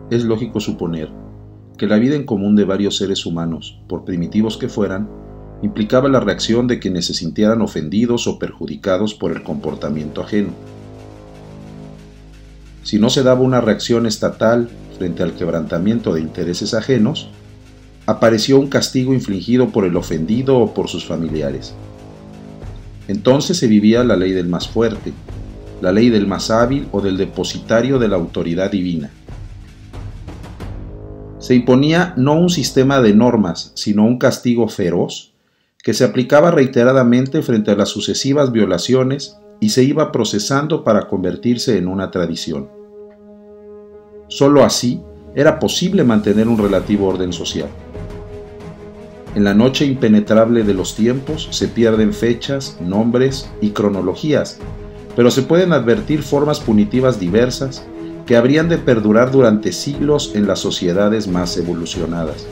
es lógico suponer que la vida en común de varios seres humanos, por primitivos que fueran, implicaba la reacción de quienes se sintieran ofendidos o perjudicados por el comportamiento ajeno. Si no se daba una reacción estatal frente al quebrantamiento de intereses ajenos, apareció un castigo infligido por el ofendido o por sus familiares. Entonces se vivía la ley del más fuerte, la ley del más hábil o del depositario de la autoridad divina. Se imponía no un sistema de normas, sino un castigo feroz que se aplicaba reiteradamente frente a las sucesivas violaciones y se iba procesando para convertirse en una tradición. Solo así era posible mantener un relativo orden social. En la noche impenetrable de los tiempos se pierden fechas, nombres y cronologías, pero se pueden advertir formas punitivas diversas que habrían de perdurar durante siglos en las sociedades más evolucionadas.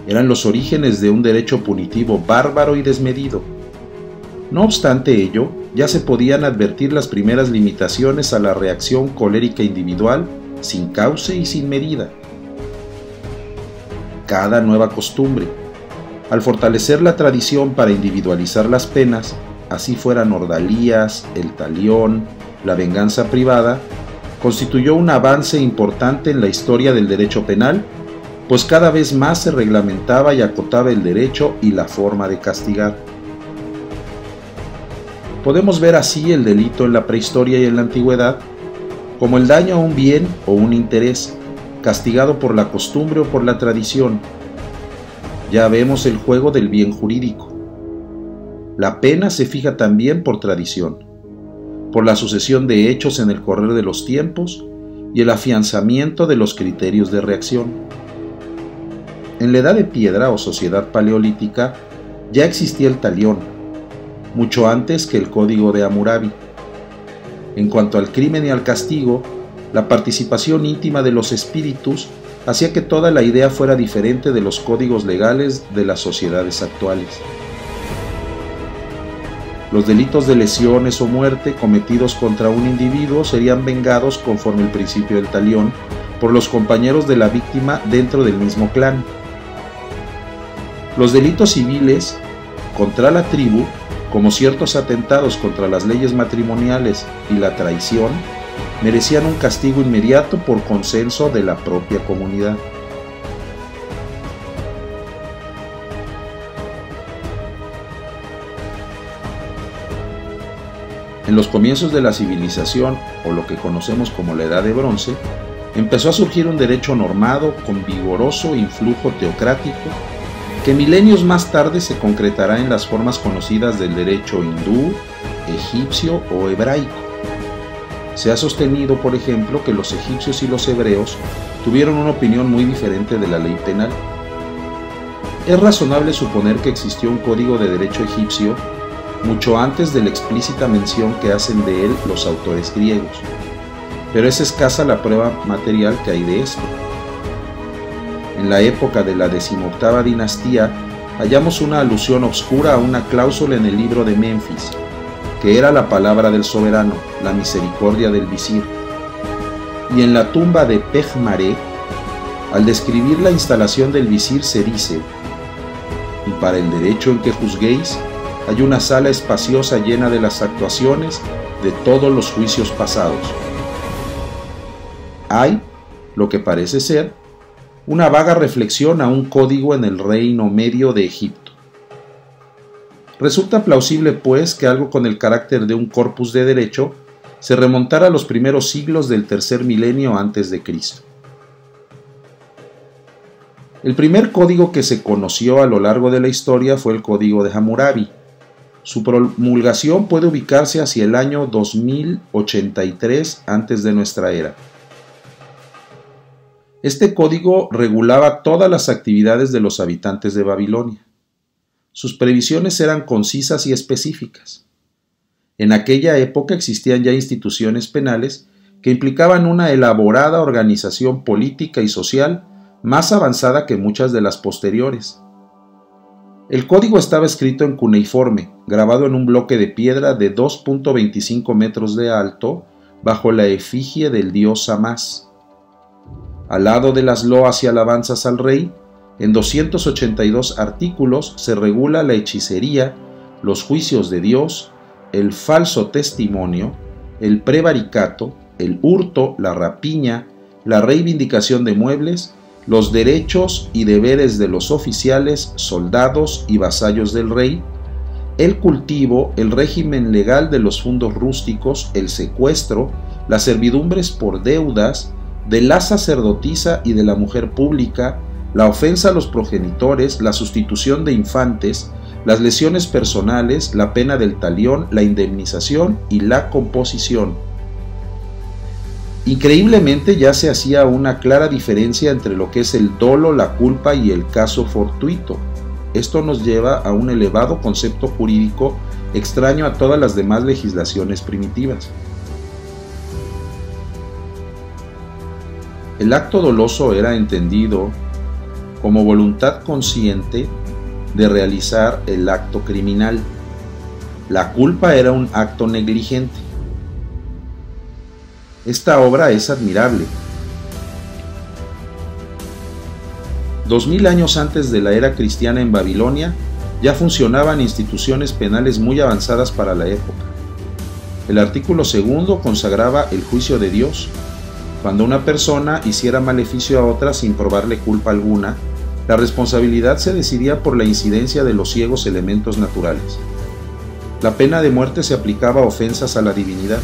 Eran los orígenes de un derecho punitivo bárbaro y desmedido. No obstante ello, ya se podían advertir las primeras limitaciones a la reacción colérica individual sin cauce y sin medida. Cada nueva costumbre, al fortalecer la tradición para individualizar las penas, así fueran ordalías, el talión, la venganza privada, constituyó un avance importante en la historia del derecho penal, pues cada vez más se reglamentaba y acotaba el derecho y la forma de castigar. Podemos ver así el delito en la prehistoria y en la antigüedad como el daño a un bien o un interés, castigado por la costumbre o por la tradición. Ya vemos el juego del bien jurídico. La pena se fija también por tradición, por la sucesión de hechos en el correr de los tiempos y el afianzamiento de los criterios de reacción. En la Edad de Piedra o sociedad paleolítica ya existía el talión, mucho antes que el Código de Hammurabi. En cuanto al crimen y al castigo, la participación íntima de los espíritus hacía que toda la idea fuera diferente de los códigos legales de las sociedades actuales. Los delitos de lesiones o muerte cometidos contra un individuo serían vengados conforme el principio del talión por los compañeros de la víctima dentro del mismo clan. Los delitos civiles contra la tribu, como ciertos atentados contra las leyes matrimoniales y la traición, merecían un castigo inmediato por consenso de la propia comunidad. En los comienzos de la civilización, o lo que conocemos como la Edad de Bronce, empezó a surgir un derecho normado con vigoroso influjo teocrático que milenios más tarde se concretará en las formas conocidas del derecho hindú, egipcio o hebraico. Se ha sostenido, por ejemplo, que los egipcios y los hebreos tuvieron una opinión muy diferente de la ley penal. Es razonable suponer que existió un código de derecho egipcio mucho antes de la explícita mención que hacen de él los autores griegos, pero es escasa la prueba material que hay de esto. En la época de la 18ª dinastía hallamos una alusión obscura a una cláusula en el libro de Menfis, que era la palabra del soberano, la misericordia del visir. Y en la tumba de Pejmaré, al describir la instalación del visir se dice: y para el derecho en que juzguéis, hay una sala espaciosa llena de las actuaciones de todos los juicios pasados. Hay, lo que parece ser, una vaga reflexión a un código en el reino medio de Egipto. Resulta plausible, pues, que algo con el carácter de un corpus de derecho se remontara a los primeros siglos del tercer milenio antes de Cristo. El primer código que se conoció a lo largo de la historia fue el Código de Hammurabi. Su promulgación puede ubicarse hacia el año 2083 antes de nuestra era. Este código regulaba todas las actividades de los habitantes de Babilonia. Sus previsiones eran concisas y específicas. En aquella época existían ya instituciones penales que implicaban una elaborada organización política y social más avanzada que muchas de las posteriores. El código estaba escrito en cuneiforme, grabado en un bloque de piedra de 2.25 metros de alto, bajo la efigie del dios Amás. Al lado de las loas y alabanzas al rey, en 282 artículos se regula la hechicería, los juicios de Dios, el falso testimonio, el prevaricato, el hurto, la rapiña, la reivindicación de muebles, los derechos y deberes de los oficiales, soldados y vasallos del rey, el cultivo, el régimen legal de los fundos rústicos, el secuestro, las servidumbres por deudas, de la sacerdotisa y de la mujer pública, la ofensa a los progenitores, la sustitución de infantes, las lesiones personales, la pena del talión, la indemnización y la composición. Increíblemente ya se hacía una clara diferencia entre lo que es el dolo, la culpa y el caso fortuito. Esto nos lleva a un elevado concepto jurídico extraño a todas las demás legislaciones primitivas. El acto doloso era entendido como voluntad consciente de realizar el acto criminal. La culpa era un acto negligente. Esta obra es admirable. 2000 años antes de la era cristiana en Babilonia, ya funcionaban instituciones penales muy avanzadas para la época. El artículo 2 consagraba el juicio de Dios. Cuando una persona hiciera maleficio a otra sin probarle culpa alguna, la responsabilidad se decidía por la incidencia de los ciegos elementos naturales. La pena de muerte se aplicaba a ofensas a la divinidad.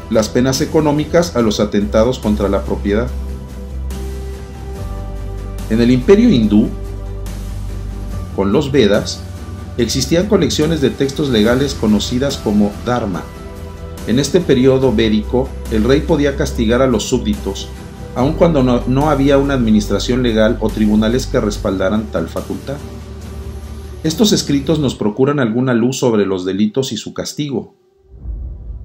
Las penas económicas a los atentados contra la propiedad. En el imperio hindú, con los Vedas, existían colecciones de textos legales conocidas como Dharma. En este periodo védico, el rey podía castigar a los súbditos, aun cuando no había una administración legal o tribunales que respaldaran tal facultad. Estos escritos nos procuran alguna luz sobre los delitos y su castigo.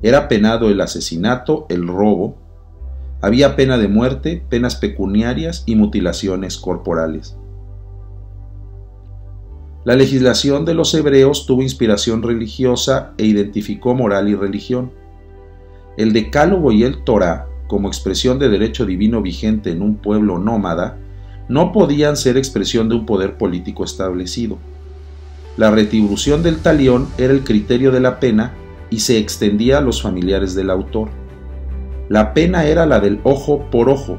Era penado el asesinato, el robo, había pena de muerte, penas pecuniarias y mutilaciones corporales. La legislación de los hebreos tuvo inspiración religiosa e identificó moral y religión. El Decálogo y el Torá, como expresión de derecho divino vigente en un pueblo nómada, no podían ser expresión de un poder político establecido. La retribución del talión era el criterio de la pena y se extendía a los familiares del autor. La pena era la del ojo por ojo,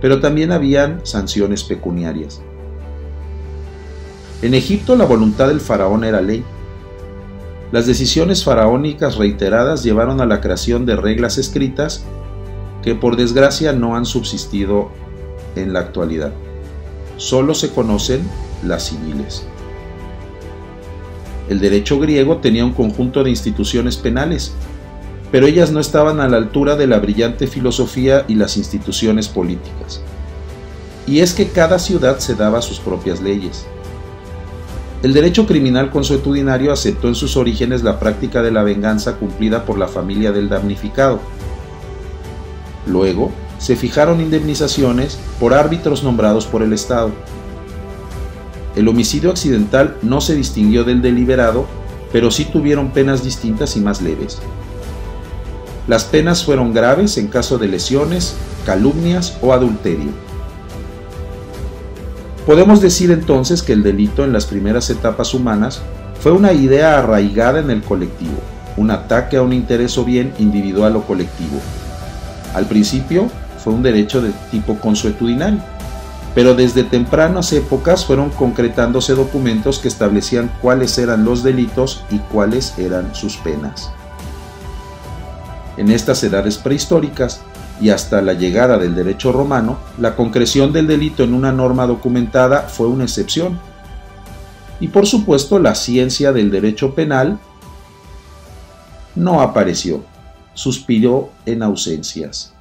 pero también habían sanciones pecuniarias. En Egipto la voluntad del faraón era ley. Las decisiones faraónicas reiteradas llevaron a la creación de reglas escritas que por desgracia no han subsistido en la actualidad. Solo se conocen las civiles. El derecho griego tenía un conjunto de instituciones penales, pero ellas no estaban a la altura de la brillante filosofía y las instituciones políticas. Y es que cada ciudad se daba sus propias leyes. El derecho criminal consuetudinario aceptó en sus orígenes la práctica de la venganza cumplida por la familia del damnificado. Luego, se fijaron indemnizaciones por árbitros nombrados por el Estado. El homicidio accidental no se distinguió del deliberado, pero sí tuvieron penas distintas y más leves. Las penas fueron graves en caso de lesiones, calumnias o adulterio. Podemos decir entonces que el delito en las primeras etapas humanas fue una idea arraigada en el colectivo, un ataque a un interés o bien individual o colectivo. Al principio fue un derecho de tipo consuetudinario, pero desde tempranas épocas fueron concretándose documentos que establecían cuáles eran los delitos y cuáles eran sus penas. En estas edades prehistóricas y hasta la llegada del derecho romano, la concreción del delito en una norma documentada fue una excepción. Y por supuesto la ciencia del derecho penal no apareció, suspiró en ausencias.